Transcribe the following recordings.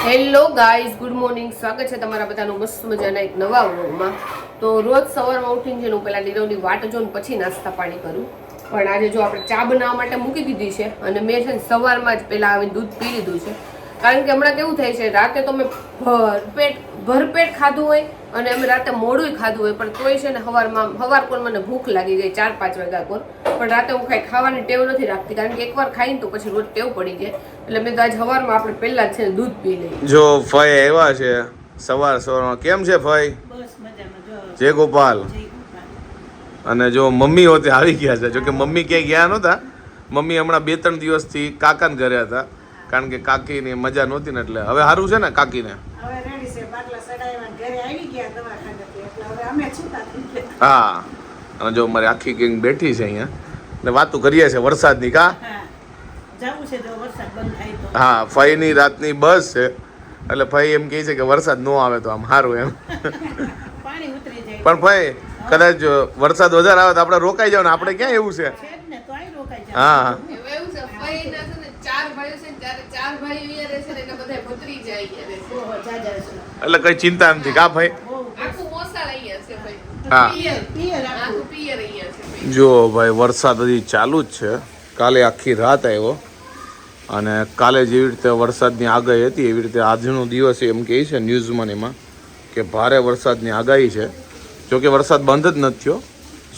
Hello guys, good morning. સ્વાગત છે તમારા બધાનું મસ્ત મજાના એક નવા વ્લોગમાં. તો રોજ સવારમાં ઉઠીને છે હું પહેલાં નીરવની વાટ જોઈને પછી નાસ્તા પાણી કરું. પણ આજે જો આપણે ચા બનાવવા માટે મૂકી દીધી છે અને મેં છે ને સવારમાં જ પહેલાં આવીને દૂધ પી લીધું છે. કારણ કે હમણાં કેવું થાય છે, રાતે તો મેં ભરપેટ ખાધું હોય અને અમે રાતે મોડું ખાધું હોય, પણ તોય છે ને સવાર પર મને ભૂખ લાગી ગઈ 4-5 વાગ્યા પર. પણ રાતે હું કાંઈ ખાવાની ટેવ નથી રાખતી, કારણ કે એકવાર ખાઈને તો પછી રોજ ટેવ પડી જાય. એટલે મેં તો આજ સવારમાં આપણે પહેલા જ છે ને દૂધ પી લઈએ. જો ફઈ આવ્યા છે સવારમાં. કેમ છે ફઈ? બસ મજામાં. જય ગોપાલ. અને જો મમ્મી હોતે આવી ગયા છે. જો કે મમ્મી ક્યાંય ગયા નહોતા. મમ્મી હમણાં 2-3 દિવસથી કાકાને ઘરે હતા, કારણ કે કાકીની મજા નહોતી ને, એટલે હવે સારું છે ને કાકીને. હા, અને જો મારી આખી ગેંગ બેઠી છે અહીંયા ને વાતો કરીએ છે વરસાદની. કા હા, ફઈની રાતની બસ છે, એટલે ફઈ એમ કહે છે કે વરસાદ ન આવે તો આમ સારું એમ. પણ ફઈ કદાચ વરસાદ વધારે આવે તો આપણે રોકાઈ જાવ ને, આપણે ક્યાં એવું છે. હા, એટલે કઈ ચિંતા નથી. કા ભાઈ? હા, જો ભાઈ વરસાદ હજી ચાલુ જ છે. કાલે આખી રાત આવ્યો અને કાલે જેવી રીતે વરસાદની આગાહી હતી એવી રીતે આજનો દિવસ એમ કહે છે ન્યૂઝમાં એમાં કે ભારે વરસાદની આગાહી છે. જો કે વરસાદ બંધ જ નથી થયો,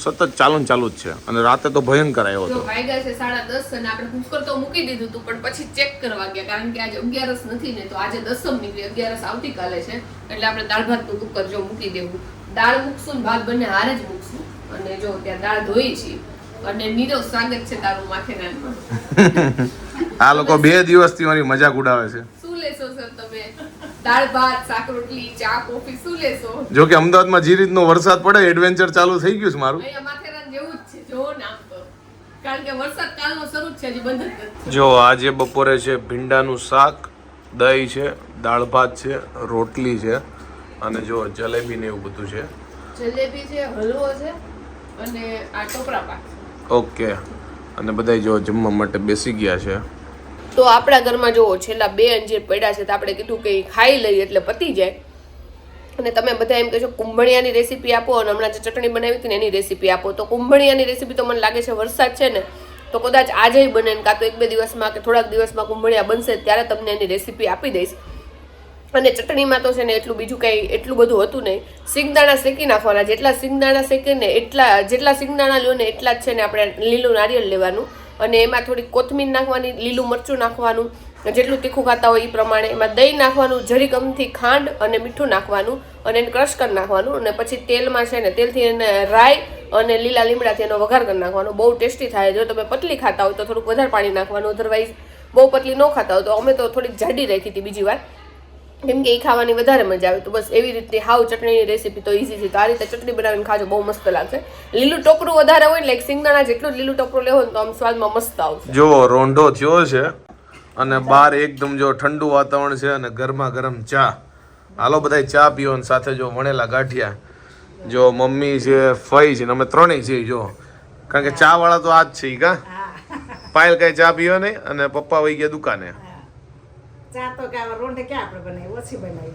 સતત ચાલુ જ છે. અને રાતે તો ભયંકર આવ્યો હતો. વાગ્યા છે 10:30 અને આપણે કુકર તો મૂકી દીધું હતું, પણ પછી ચેક કરવા ગયા, કારણ કે આજે 11 નથી ને, તો આજે 10 નીકળી, 11 આવતીકાલે છે. એટલે આપણે દાળ ભાતનું કુકર જો મૂકી દેવું, દાળ મૂકશું ને ભાત બંને હારે જ મૂકશું. અને જો ત્યાં દાળ ધોઈ છે અને નીરવ સ્વાગત છે તારું માથેરાનમાં. આ લોકો 2 દિવસથી મારી મજાક ઉડાવે છે. શું લેશો સર તમે? દાળ ભાત, શાક રોટલી, ચા, કોફી શું લેશો? જો કે અમદાવાદમાં જે રીતનો વરસાદ પડે એડવેન્ચર ચાલુ થઈ ગયું છે મારું. અહીંયા માથેરાન જેવું જ છે, જો નામ તો, કારણ કે વરસાદ કાલનો શરૂ છે, હજી બંધ જ નથી. જો આજે બપોરે છે ભીંડાનું શાક, દહીં છે, દાળ ભાત છે, રોટલી છે અને જો જલેબી ને એવું બધું છે. જલેબી છે, હલવો છે અને આ ટોપરા પાક. ઓકે, અને બધા જો જમવા માટે બેસી ગયા છે. તો આપણા ઘરમાં જો છેલ્લા 2 અંજીર પડ્યા છે, તો આપણે કીધું કે ખાઈ લઈએ એટલે પતી જાય. અને તમે બધા એમ કહેશો કુંભળિયાની રેસીપી આપો, અને હમણાં જે ચટણી બનાવી હતી ને એની રેસીપી આપો. તો કુંભળિયાની રેસીપી તો મને લાગે છે વરસાદ છે ને તો કદાચ આજે બને, કાં તો 1-2 દિવસમાં કે થોડાક દિવસમાં કુંભળિયા બનશે ત્યારે તમને એની રેસીપી આપી દઈશ. અને ચટણીમાં તો છે ને એટલું બધું હતું નહીં. સિંગદાણા શેકી નાખવાના, જેટલા સિંગદાણા શેકીને જેટલા સિંગદાણા લ્યો ને એટલા જ છે ને આપણે લીલું નારિયેળ લેવાનું, અને એમાં થોડી કોથમીર નાખવાની, લીલું મરચું નાખવાનું, જેટલું તીખું ખાતા હોય એ પ્રમાણે. એમાં દહીં નાખવાનું, જરીક અમથી ખાંડ અને મીઠું નાખવાનું, અને એને ક્રશ કરી નાખવાનું. અને પછી તેલમાં છે ને તેલથી એને રાઈ અને લીલા લીમડાથી એનો વઘાર કરી નાખવાનો. બહુ ટેસ્ટી થાય. જો તમે પતલી ખાતા હોય તો થોડુંક વધારે પાણી નાખવાનું, અધરવાઇઝ બહુ પતલી ન ખાતા હોય તો અમે તો થોડીક જાડી રાખી હતી બીજી વાર, કેમ કે એ ખાવાની વધારે મજા આવે. તો બસ એવી રીતે હાવ ચટણીની રેસીપી તો ઈઝી છે. તો આ રીતે ચટણી બનાવીને ખાજો, બહુ મસ્ત લાગશે. લીલું ટોપરું વધારે હોય એટલે સિંગદાણા જેટલું લીલું ટોપરું લેવો ને તો આમ સ્વાદમાં મસ્ત આવશે. જો રોંઢો થયો છે અને બહાર એકદમ જો ઠંડુ વાતાવરણ છે અને ગરમા ગરમ ચા. હાલો બધા ચા પીઓ, ને સાથે જો વણેલા ગાંઠિયા. જો મમ્મી છે, ફઈ છે, અમે ત્રણેય છીએ. જો કારણ કે ચા વાળા તો આ જ છે. કા પાયલ કઈ ચા પીઓ નહીં, અને પપ્પા વહી ગયા દુકાને.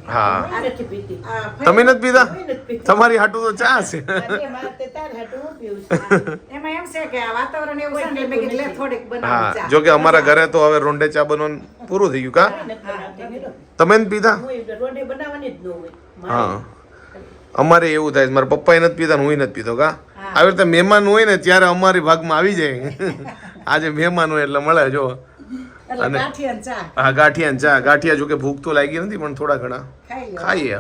હા, તમે નથી પીતા? તમારી હાટું તો ચા છે. હા, જો કે અમારા ઘરે તો હવે રોંઢે ચા બનવાનું પૂરું થઈ ગયું. કા તમે નથી પીતા? હા, અમારે એવું થાય. મારા પપ્પા નથી પીતા, હું નથી પીતો. કા આવી રીતે મહેમાન હોય ને ત્યારે અમારી ભાગમાં આવી જાય. આજે મહેમાન હોય એટલે મળે. જો અને હા, ગાંઠિયા ચા. ગાંઠિયા જો કે ભૂખ તો લાગી નથી, પણ થોડા ઘણા ખાઈએ.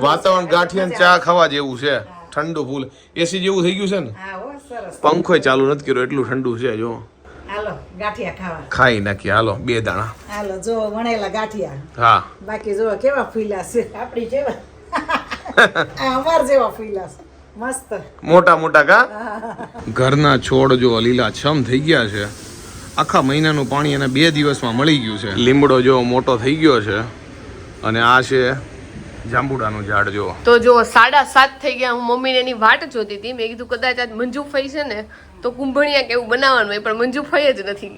વાતાવરણ ગાંઠિયા ચા ખાવા જેવું છે. ઠંડુ ફૂલ એસી જેવું થઈ ગયું છે ને. પંખો ચાલુ નથી કર્યો, એટલું ઠંડુ છે. જો ખાઈ નાખીએ. હાલો 2 દાણા. હાલો જો વણેલા ગાંઠિયા. હા, બાકી જો કેવા ફૂલા છે, આપડી જેવા. અમાર જેવા ફૂલા છે, મસ્ત મોટા મોટા. કા ઘરના છોડ જો લીલા છમ થઈ ગયા છે. આખા મહિનાનું પાણી એને 2 દિવસમાં મળી ગયું છે. લીમડો જો મોટો થઈ ગયો છે, અને આ છે જાંબુડાનું ઝાડ. જો તો જો 7:30 થઈ ગયા. હું મમ્મીને એની વાટ જોતી હતી. મેં કીધું કદાચ આજ મંજુ ફઈ છે ને તો કુંભણિયા કે એવું બનાવવાનું હોય, પણ મંજુફાઈ જ નથી.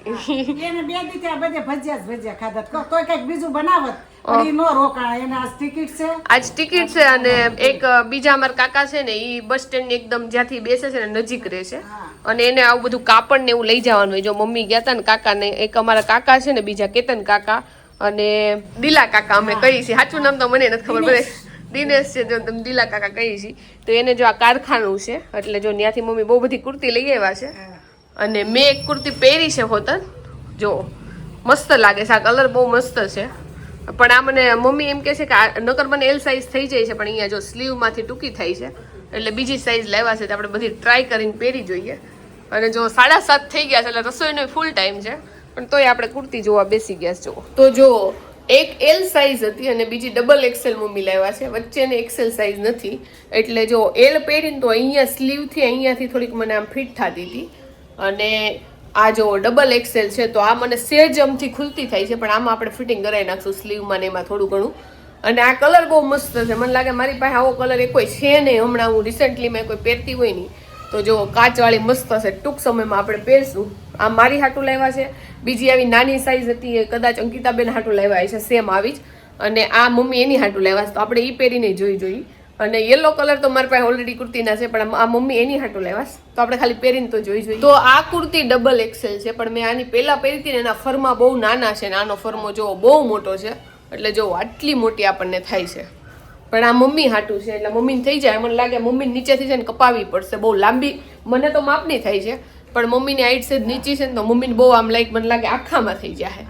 એને 2 દી ત્યાં બધે ભજીયા ખાધા. કોઈ કઈક બીજું બનાવત પણ ઈ નો રોકાણ. એને આજ ટિકિટ છે. આજ ટિકિટ છે. અને એક બીજા અમારા કાકા છે ને, ઈ બસ સ્ટેન્ડ ની એકદમ જ્યાંથી બેસે છે ને નજીક રહે છે, અને એને આવું બધું કાપડ ને એવું લઈ જવાનું હોય. જો મમ્મી ગયા હતા ને કાકા ને, એક અમારા કાકા છે ને બીજા કેતન કાકા અને દિલા કાકા અમે કહીએ છીએ, સાચું નામ તો મને નથી ખબર પડે, દિનેશ છે, જો તમે દિલા કાકા કહીએ છીએ. તો એને જો આ કારખાનું છે, એટલે જો ત્યાંથી મમ્મી બહુ બધી કુર્તી લઈ આવ્યા છે. અને મેં એક કુર્તી પહેરી છે હોતન, જો મસ્ત લાગે છે, આ કલર બહુ મસ્ત છે. પણ આ મને મમ્મી એમ કહે છે કે આ નકર મને એલ સાઇઝ થઈ જાય છે, પણ અહીંયા જો સ્લીવમાંથી ટૂંકી થાય છે, એટલે બીજી સાઇઝ લેવા છે. તો આપણે બધી ટ્રાય કરીને પહેરી જોઈએ. અને જો 7:30 થઈ ગયા છે, એટલે રસોઈનો ફૂલ ટાઈમ છે, પણ તોય આપણે કુર્તી જોવા બેસી ગયા છે. જો તો જો એક એલ સાઇઝ હતી અને બીજી ડબલ એક્સેલ મમ્મી લાવ્યા છે, વચ્ચેને એક્સેલ સાઇઝ નથી. એટલે જો એલ પહેરીને તો અહીંયા સ્લીવથી અહીંયાથી થોડીક મને આમ ફિટ થતી હતી, અને આ જો ડબલ એક્સેલ છે તો આ મને સેજ અમથી ખુલતી થાય છે, પણ આમાં આપણે ફિટિંગ કરાવી નાખશું સ્લીવમાં ને એમાં થોડું ઘણું. અને આ કલર બહુ મસ્ત છે, મને લાગે મારી પાસે આવો કલર એ કોઈ છે નહીં. હમણાં હું રિસેન્ટલી મેં કોઈ પહેરતી હોય નહીં, તો જો કાચવાળી મસ્ત છે, ટૂંક સમયમાં આપણે પહેરશું. આ મારી હાટું લાવ્યા છે. બીજી આવી નાની સાઈઝ હતી એ કદાચ અંકિતાબેન હાટું લાવ્યા છે, સેમ આવી જ. અને આ મમ્મી એની હાટું લાવ્યા છે, તો આપણે એ પહેરીને જોઈ. અને યલો કલર તો મારી પાસે ઓલરેડી કુર્તીના છે, પણ આ મમ્મી એની હાટું લાવ્યા છે, તો આપણે ખાલી પહેરીને તો જોઈ. તો આ કુર્તી ડબલ એક્સેલ છે, પણ મેં આની પહેલા પહેરી હતી ને એના ફરમાં બહુ નાના છે, નાનો ફરમો જો બહુ મોટો છે, એટલે જો આટલી મોટી આપણને થાય છે. પણ આ મમ્મી હાટું છે, એટલે મમ્મીને થઈ જાય. મને લાગે મમ્મીને નીચેથી છે ને કપાવી પડશે, બહુ લાંબી મને તો માપની થાય છે, પણ મમ્મીની હાઈટ છે નીચી છે ને, તો મમ્મીને બહુ આમ લાઈક મને લાગે આખામાં થઈ જાય.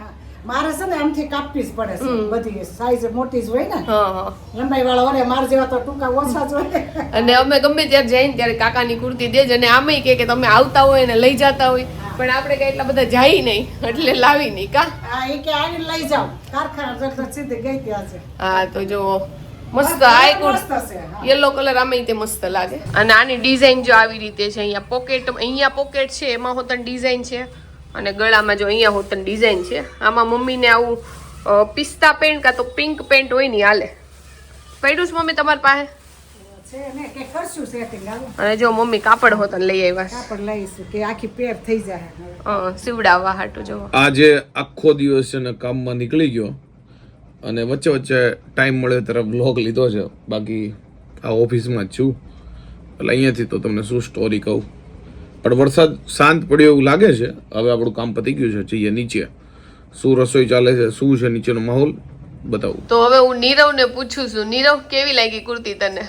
મારે છે ને આમથી કાપવી જ પડે છે, બધી સાઈઝ મોટી જ હોય ને. હા, લંબાઈ વાળા હોય, મારા જેવા તો ટૂંકા ઓછા જ હોય. અને અમે ગમે ત્યારે જઈને ત્યારે કાકાની કુર્તી દેજ, અને આમેય કે તમે આવતા હોય ને લઈ જતા હોય, પણ આપણે કઈ એટલા બધા જાય નહીં, એટલે લાવી નહીં કા. હા, એ કે આવીને લઈ જાવ કારખાના સીધી ગઈ ત્યાં છે. હા, તો જો મસ્ત આ કુર્તી યલો કલર આમાં તે મસ્ત લાગે. અને આની ડિઝાઇન જો આવી રીતે છે, અહીંયા પોકેટ છે, એમાં હોતન ડિઝાઇન છે, અને ગળામાં જો અહીંયા હોતન ડિઝાઇન છે. આમાં મમ્મીને આવું પિસ્તા પેન્ટ કાં તો પિંક પેન્ટ હોય ને હાલે. પડ્યું છે મમ્મી તમારી પાસે? છે ને કે કરશું સેટિંગ. અને જો મમ્મી કાપડ હોતન લઈ આવ્યા છે, કાપડ લઈશું કે આખી પેર થઈ જાય સીવડાવવા હાટું. જો આજે આખો દિવસ છે ને કામમાં નીકળી ગયો, અને વચ્ચે વચ્ચે ટાઈમ મળે ત્યારે વ્લોગ લીધો છે. બાકી આ ઓફિસમાં જ છું, એટલે અહીંયાથી તો તમને શું સ્ટોરી કહું. પણ વરસાદ શાંત પડ્યો એવું લાગે છે. હવે આપણું કામ પતી ગયું છે, જઈએ નીચે. શું રસોઈ ચાલે છે, શું છે નીચેનો માહોલ બતાવું. તો હવે હું નીરવને પૂછું છું, નીરવ કેવી લાગી કુર્તી તને?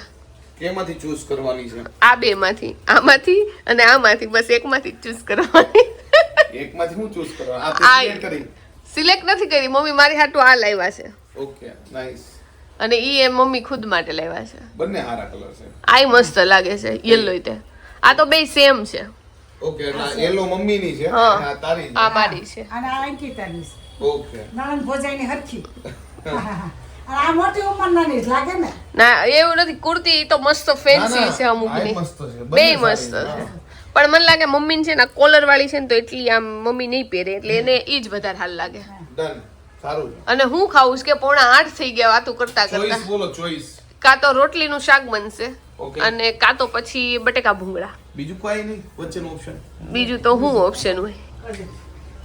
કેમાંથી ચૂઝ કરવાની છે? આ બે માંથી, આમાંથી અને આમાંથી, બસ એકમાંથી ચૂઝ કરવાની. એકમાંથી હું ચૂઝ કરવા? આ તો સિલેક્ટ કરી. સિલેક્ટ નથી કરી મમ્મી, મારી હાટું આ લાવ્યા છે. Okay, nice. અને ઈ એ મમ્મી ખુદ માટે લાવ્યા છે. બંને સારા કલર છે. આય મસ્ત લાગે છે, યલો તે. આ તો બે સેમ છે. ઓકે, ના યલો મમ્મીની છે, અને આ તારી છે. આ મારી છે. અને આ અંકિતાની છે. ઓકે. નણંદ ભોજાઈની હરખી. આ મોટી ઉંમરનાની જ લાગે ને. ના એવું નથી, કુર્તી તો મસ્ત ફેન્સી છે અમુકની, બે મસ્ત છે. પણ મને લાગે મમ્મીને છે ને કોલર વાળી છે ને, તો એટલી આમ મમ્મી નહીં પહેરે, એટલે એને ઈ જ વધારે હાલ લાગે. ડન, સારું છે. અને હું ખાવું છે કે 7:45 થઈ ગયા વાતું કરતા ચોઈસ કરતા. બોલો, ચોઈસ. કાં તો રોટલીનું શાક બનશે, ઓકે, અને કાં તો પછી બટેકા ભૂંગળા. બીજું કાઈ નહીં વચ્ચેનો ઓપ્શન? બીજું તો હું ઓપ્શન હોય,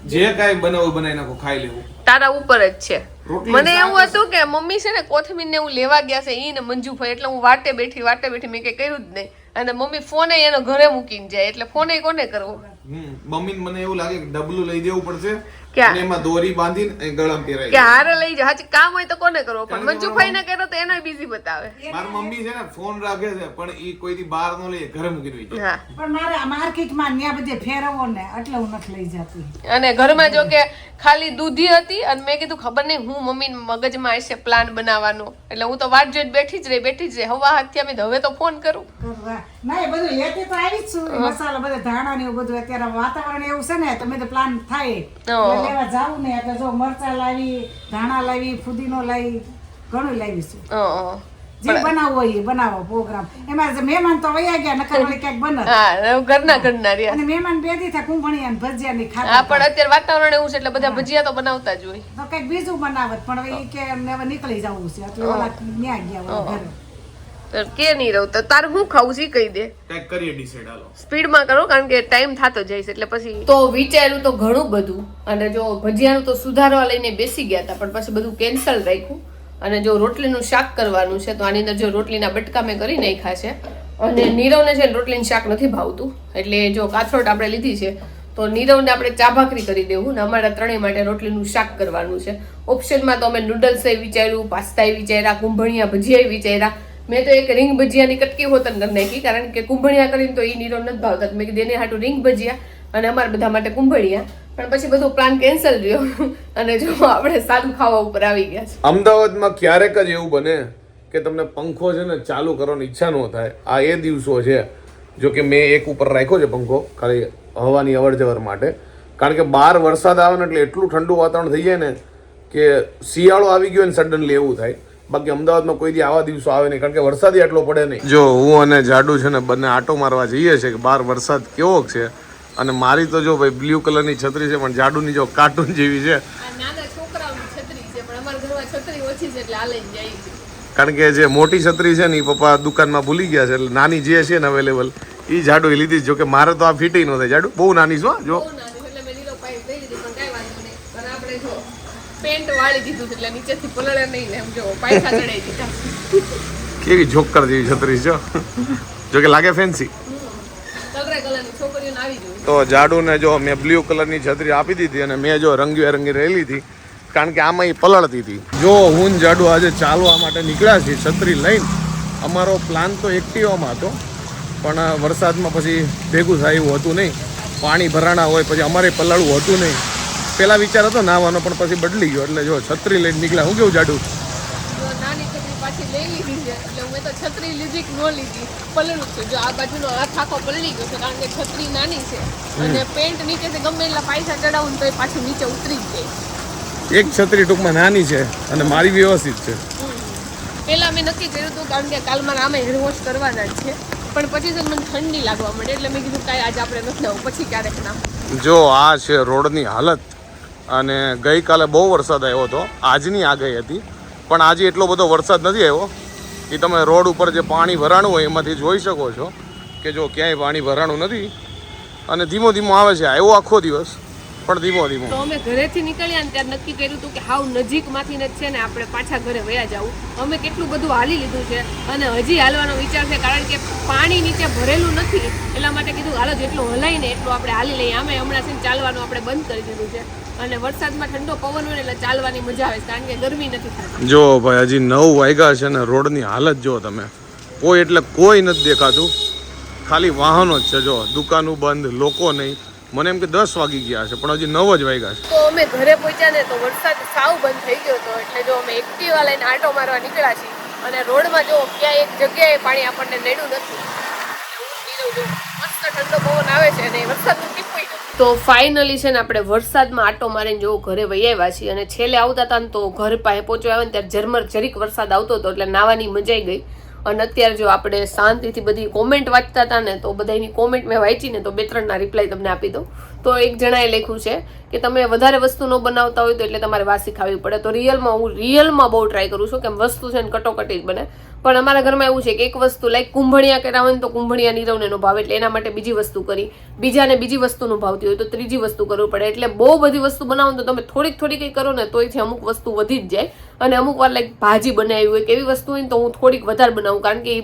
જે કાઈ બનાવું બનાવી નાખો, ખાઈ લેવું. તારા ઉપર જ છે. રોટલી મને શાક એવું હતું કે મમ્મી છે ને કોથમીર ને એવું લેવા ગયા છે, ઈ ને મંજુભાઈ, એટલે હું વાટે બેઠી મેં કઈ કર્યું જ નહીં. અને મમ્મી ફોને એનો ઘરે મૂકીને જાય, એટલે ફોને કોને કરવો? મમ્મીને મને એવું લાગે કે ડબલું લઈ દેવું પડશે, ક્યાં? અને એમાં દોરી બાંધીને ગળામાં પહેરાય. કે હારે લઈ જાઓ, હાચી કામ હોય તો કોને કરવો? પણ મંજુભાઈ ને કર્યો તો એનો બીઝી બતાવે. મારી મમ્મી છે ને ફોન રાખે છે, પણ ઈ કોઈથી બહાર ન લઈએ, ઘરે મૂકીને વહી જાય. હા, પણ મારે માર્કેટમાં ત્યાં બધે ફેરવો ને, એટલે હું નથી લઈ જતી. અને ઘરમાં જો કે ખાલી દૂધી હતી, અને મેં કીધું ખબર નહીં હું મમ્મી મગજમાં હશે પ્લાન બનાવવાનો, એટલે હું તો વાટ જોઈને બેઠી જ રહી. હવા હાથ થયા, હવે તો ફોન કરું. ના એ બધું લેતી તો આવી જ છું, મસાલા બધા ધાણા ને એવું બધું. અત્યારે વાતાવરણ એવું છે ને, તમે તો પ્લાન થાય લેવા જાવું ને, એટલે જો મરચા લાવી, ધાણા લાવી, ફુદીનો લાવી, ઘણું લાવીશું. જે બનાવવું હોય એ બનાવો પ્રોગ્રામ. એમાં જે મહેમાન તો વયા ગયા, નકર વળી ક્યાંક બને. હા, ઘરના રહ્યા. અને મહેમાન બે દી થાય કુંભણિયા ને ભજીયા ની હા, ખાતા. પણ અત્યારે વાતાવરણ એવું છે એટલે બધા ભજીયા તો બનાવતા જ હોય. તો કઈક બીજું બનાવત, પણ હવે ઈ કે હવે નીકળી જવું છે, એટલે ઓલા ન્યા ગયા ઘરે. તો કે નહીં રહું તો તારે હું ખાવું છે કહી દે. ટેક કરીએ ડિસાઈડ હાલો. સ્પીડમાં કરો કારણ કે ટાઈમ થતો જાય છે એટલે પછી તો વિચાર્યું તો ઘણું બધું અને જો ભજીયાનું તો સુધારવા લઈને બેસી ગયા હતા પણ પછી બધું કેન્સલ રાખ્યું અને જો રોટલીનું શાક કરવાનું છે તો આની અંદર જો રોટલીના બટકા મેં કરી નાખ્યા છે અને નીરવને છે રોટલીનું શાક નથી ભાવતું એટલે જો કાથરોટ આપણે લીધી છે તો નીરવને આપણે ચા ભાખરી કરી દેવું ને અમારા ત્રણેય માટે રોટલીનું શાક કરવાનું છે. ઓપ્શનમાં તો અમે નૂડલ્સ વિચાર્યું, પાસ્તા વિચાર્યા, કુંભણિયા ભજીયા વિચાર્યા. મેં તો એક રીંગ ભજીયાની કટકી હોતન કરી નાખી કારણ કે કુંભણિયા કરીને તો એ નીરવ નથી ભાવતા. મેં કીધું એને હાટું રીંગ ભજીયા અને અમારા બધા માટે કુંભણિયા પણ પછી બધું પ્લાન કેન્સલ રહ્યો અને જો આપણે સાદું ખાવા ઉપર આવી ગયા છે. અમદાવાદમાં ક્યારેક જ એવું બને કે તમને પંખો છે ને ચાલુ કરવાની ઈચ્છા ન થાય. આ એ દિવસો છે. જો કે મેં એક ઉપર રાખ્યો છે પંખો ખાલી હવાની અવર જવર માટે કારણ કે બહાર વરસાદ આવે ને એટલે એટલું ઠંડુ વાતાવરણ થઈ જાય ને કે શિયાળો આવી ગયો ને સડનલી એવું થાય. બાકી અમદાવાદમાં કોઈ દી આવા દિવસો આવે નહીં કારણ કે વરસાદ એટલો પડે નહીં. જો હું અને જાડુ છે ને બંને આટો મારવા જઈએ છે કે બહાર વરસાદ કેવો છે અને મારી તો જો ભાઈ બ્લુ કલરની છત્રી છે પણ જાડુની જો કાર્ટૂન જેવી છે. નાના છોકરાઓની છત્રી છે પણ અમારા ઘરમાં છત્રી ઓછી છે એટલે આ લઈને જાય છે. કારણ કે જે મોટી છત્રી છે ને એ પપ્પા દુકાનમાં ભૂલી ગયા છે એટલે નાની જે છે ને અવેલેબલ એ જાડુ એ લીધી. જો કે મારે તો આ ફિટ ન થાય. જાડુ બહુ નાની છો જો પેન્ટ વાળી દીધું એટલે નીચેથી પલળે નહીં ને એમ જો પાયથા ચડાઈ દીધા. કેવી જોકર જેવી છત્રી છે જો કે લાગે ફેન્સી. કલરે કલરની છોકરીઓને આવી જોઈએ. તો જાડુને જો મેં બ્લુ કલરની છત્રી આપી દીધી અને મેં જો રંગબેરંગી રહેલી હતી કારણ કે આમાં એ પલળતી હતી. જો હું જાડુ આજે ચાલવા માટે નીકળ્યા છીએ છત્રી લઈને. અમારો પ્લાન તો એક્ટિવામાં હતો પણ વરસાદમાં પછી ભેગું થાય એવું હતું નહીં. પાણી ભરાણા હોય પછી અમારે પલાળવું હતું નહીં. પેલા વિચાર હતો નાવાનો પણ પછી બદલી ગયો એટલે જો છત્રી લઈને નીકળ્યા. હું કેવું જાડુ નાની છત્રી પાછી લઈ લીધી છે એટલે મેં તો છત્રી લીધી કે ન લીધી પલળું છું. જો આ બાજુનો હાથ આખો પલળી ગયો છે કારણ કે છત્રી નાની છે અને પેન્ટ નીચેથી ગમે એટલા પાયસા ચડાવું તો એ પાછું નીચે ઉતરી જ જાય. એક છત્રી ટૂંકમાં નાની છે અને મારી વ્યવસ્થિત છે. પેલા મેં નક્કી કર્યું હતું કારણ કે કાલ મારા આમે હેર વોશ કરવાના જ છે પણ પછી તો મને ઠંડી લાગવા માંડે એટલે મેં કીધું કાંઈ આજે આપણે નથી આવું પછી ક્યારેક ના. જો આ છે રોડની હાલત અને ગઈકાલે બહુ વરસાદ આવ્યો હતો. આજની આગાહી હતી પણ આજે એટલો બધો વરસાદ નથી આવ્યો કે તમે રોડ ઉપર જે પાણી ભરાણું હોય એમાંથી જોઈ શકો છો કે જો ક્યાંય પાણી ભરાણું નથી અને ધીમો ધીમો આવે છે. આવ્યો આખો દિવસ પણ ધીમો ધીમો. તો અમે ઘરેથી નીકળ્યા ને ત્યારે નક્કી કર્યું હતું કે હાવ નજીકમાંથી જ છે ને આપણે પાછા ઘરે વયા જવું. અમે કેટલું બધું હાલી લીધું છે અને હજી હાલવાનો વિચાર છે કારણ કે પાણી નીચે ભરેલું નથી એટલા માટે કીધું હાલો જેટલું હલાય ને એટલું આપણે હાલી લઈએ. આમે હમણાં છે ચાલવાનું આપણે બંધ કરી દીધું છે અને વરસાદમાં ઠંડો પવન હોય એટલે ચાલવાની મજા આવે કારણ કે ગરમી નથી થતી. જો ભાઈ હજી 9 વાગ્યા છે ને રોડની હાલત જો તમે કોઈ એટલે કોઈ નથી દેખાતું. ખાલી વાહનો જ છે. જો દુકાનો બંધ, લોકો નહીં. મને એમ કે 10 વાગી ગયા છે પણ હજી 9 જ વાગ્યા છે. તો અમે ઘરે પહોંચ્યા ને તો વરસાદ સાવ બંધ થઈ ગયો હતો એટલે જો અમે એક્ટિવા લઈને આંટો મારવા નીકળ્યા છીએ અને રોડમાં જો ક્યાંય એક જગ્યાએ પાણી આપણને નડ્યું નથી. મસ્ત ઠંડો પવન આવે છે અને વરસાદનું ટીપું નથી. તો ફાઇનલી છે ને આપણે વરસાદમાં આંટો મારીને જો ઘરે વહી આવ્યા છીએ અને છેલ્લે આવતા હતા ને તો ઘર પાસે પહોંચવા આવે ને ત્યારે ઝરમર જરીક વરસાદ આવતો હતો એટલે નાવાની મજા આવી ગઈ. અને અત્યારે જો આપણે શાંતિથી બધી કોમેન્ટ વાંચતા હતા ને તો બધાની કોમેન્ટ મેં વાંચી ને તો 2-3 રિપ્લાય તમને આપી દઉં. તો એક જણાએ લખ્યું છે કે તમે વધારે વસ્તુ ન બનાવતા હોય તો એટલે તમારે વાસી ખાવી પડે. તો હું રિયલમાં બહુ ટ્રાય કરું છું કે વસ્તુ છે ને કટોકટી જ બને પણ અમારા ઘરમાં એવું છે કે એક વસ્તુ લાઈક કુંભણિયા કર્યા હોય ને તો કુંભણિયા નીરવને નો ભાવે એટલે એના માટે બીજી વસ્તુ કરી, બીજાને બીજી વસ્તુનું ભાવતી હોય તો ત્રીજી વસ્તુ કરવું પડે. એટલે બહુ બધી વસ્તુ બનાવો તો તમે થોડીક કંઈ કરો ને તોય છે અમુક વસ્તુ વધી જ જાય. અને અમુક વાર લાઈક ભાજી બનાવી હોય કે એવી વસ્તુ હોય ને તો હું થોડીક વધારે બનાવું કારણ કે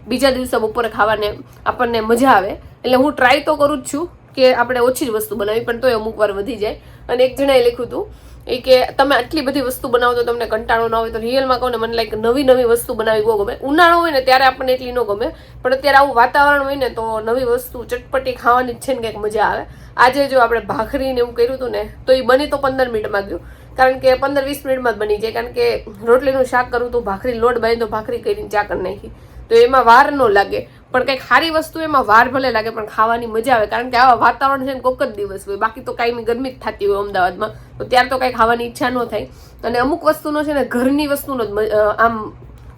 બીજા દિવસે બપોરે ખાવાને આપણને મજા આવે. એટલે હું ટ્રાય તો કરું જ છું કે આપણે ઓછી જ વસ્તુ બનાવી પણ તોય અમુક વાર વધી જાય. અને એક જણાએ લખ્યું હતું એ કે તમે આટલી બધી વસ્તુ બનાવો તો તમને કંટાળો ના હોય. તો રિયલમાં કહું ને મને લાઈક નવી નવી વસ્તુ બનાવી બહુ ગમે. ઉનાળો હોય ને ત્યારે આપણને એટલી ન ગમે પણ અત્યારે આવું વાતાવરણ હોય ને તો નવી વસ્તુ ચટપટી ખાવાની જ છે ને કંઈક મજા આવે. આજે જો આપણે ભાખરીને એવું કર્યું હતું ને તો એ બની તો 15 મિનિટમાં ગયું કારણ કે 15-20 મિનિટમાં જ બની જાય કારણ કે રોટલીનું શાક કરું તો ભાખરી લોટ બાંધ્યો ભાખરી કરીને ચા કરી નાખી તો એમાં વાર ન લાગે. પણ કંઈક સારી વસ્તુ એમાં વાર ભલે લાગે પણ ખાવાની મજા આવે કારણ કે આવા વાતાવરણ છે ને કોઈક જ દિવસ હોય. બાકી તો કાંઈ ગરમી જ થતી હોય અમદાવાદમાં તો ત્યારે તો કાંઈ ખાવાની ઈચ્છા ન થાય. અને અમુક વસ્તુનો છે ને ઘરની વસ્તુનો જ આમ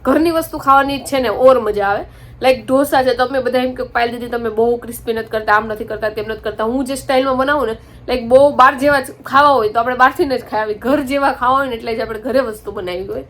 ઘરની વસ્તુ ખાવાની જ છે ને ઓર મજા આવે. લાઈક ઢોસા છે તમે બધા એમ કે પાયલ દીદી તમે બહુ ક્રિસ્પી નથી કરતા, આમ નથી કરતા, તેમ નથી કરતા. હું જે સ્ટાઇલમાં બનાવું ને લાઈક બહુ બહાર જેવા ખાવા હોય તો આપણે બહારથી જ ખાઈ આવી. ઘર જેવા ખાવા હોય ને એટલે જ આપણે ઘરે વસ્તુ બનાવી હોય.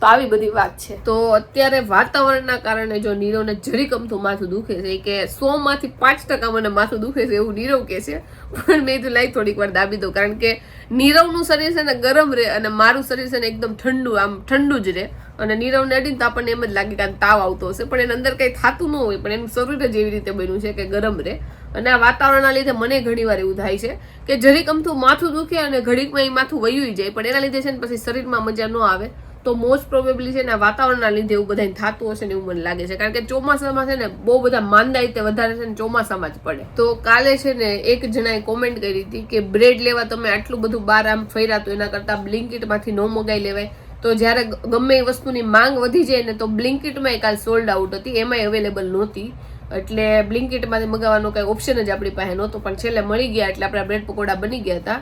તો આવી બધી વાત છે. તો અત્યારે વાતાવરણના કારણે જો નીરવને જરીક અમથું માથું દુખે છે કે 100 માંથી 5% મને માથું દુખે છે એવું નીરવ કે છે, પણ મેં તો લાઈ થોડીક વાર દાબી દઉં, કારણ કે નીરવનું શરીર છે ને ગરમ રહે અને મારું શરીર છે ને એકદમ ઠંડુ, આમ ઠંડુ જ રહે. અને નીરવને અડીને તો આપણને એમ જ લાગે કે તાવ આવતો હશે, પણ એની અંદર કંઈ થતું ન હોય, પણ એનું શરીર જ એવી રીતે બન્યું છે કે ગરમ રહે. અને આ વાતાવરણના લીધે મને ઘણી વાર એવું થાય છે કે જરીક અમથું માથું દુખે અને ઘડીકમાં એ માથું વયું જાય, પણ એના લીધે છે ને પછી શરીરમાં મજા ન આવે. તો મોસ્ટ પ્રોબેબલી છે ને વાતાવરણના લીધે એવું બધાને થતું હશે ને એવું મને લાગે છે, કારણ કે ચોમાસામાં છે ને બહુ બધા માંદા રીતે વધારે છે ને ચોમાસામાં જ પડે. તો કાલે છે ને એક જણાએ કોમેન્ટ કરી હતી કે બ્રેડ લેવા તમે આટલું બધું બહાર આમ ફર્યા તો એના કરતાં બ્લિંકિટમાંથી ન મગાઈ લેવાય. તો જ્યારે ગમે એ વસ્તુની માંગ વધી જાય ને તો બ્લિંકિટમાં કાલ સોલ્ડ આઉટ હતી, એમાંય અવેલેબલ નહોતી, એટલે બ્લિંકિટમાંથી મગાવવાનો કંઈ ઓપ્શન જ આપણી પાસે નહોતો, પણ છેલ્લે મળી ગયા એટલે આપણા બ્રેડ પકોડા બની ગયા હતા.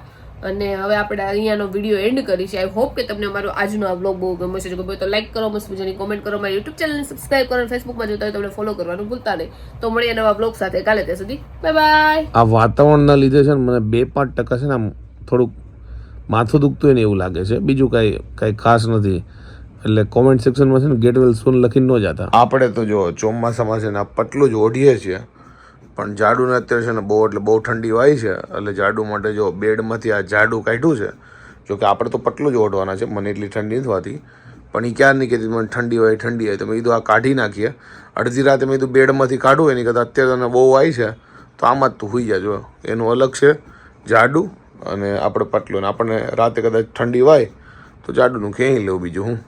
અને હવે આપણે અહીંયાનો વિડીયો એન્ડ કરી છે. આઈ હોપ કે તમને અમારો આજનો આ બ્લોગ બહુ ગમે છે. જો ગમે તો લાઈક કરો, મસ્ત મજાની કોમેન્ટ કરો, મારી યુટ્યુબ ચેનલને સબસ્ક્રાઇબ કરો, અને ફેસબુકમાં જોતા હોય તો તમને ફોલો કરવાનું ભૂલતા નહીં. તો મળીએ નવા બ્લોગ સાથે કાલે, ત્યાં સુધી બાય બાય. આ વાતાવરણના લીધે છે ને મને 2-5% છે ને આમ થોડુંક માથું દુખતું હોય ને એવું લાગે છે, બીજું કાંઈ ખાસ નથી. એટલે કોમેન્ટ સેક્શનમાં છે ને ગેટ વેલ સૂન લખીને ન જતા. આપણે તો જો ચોમાસામાં છે ને આ પટલું જ ઓઢીએ છીએ, પણ જાડુને અત્યારે છે ને બહુ ઠંડી વાય છે, એટલે જાડુ માટે જો બેડમાંથી આ જાડુ કાઢ્યું છે. જો કે આપણે તો પટલું જ ઓઢવાના છે, મને એટલી ઠંડી નથી થતી, પણ એ ક્યાં નહીં કહેતી મને ઠંડી હોય તો મેં કીધું આ કાઢી નાખીએ. અડધી રાતે મેં કીધું બેડમાંથી કાઢવું એની કરતાં અત્યારે તને બહુ આવી છે તો આમાં જ તું સુઈ જાજો. એનું અલગ છે જાડુ અને આપણે પટલું, અને આપણને રાતે કદાચ ઠંડી વાય તો જાડુનું ક્યાંય લેવું, બીજું હું.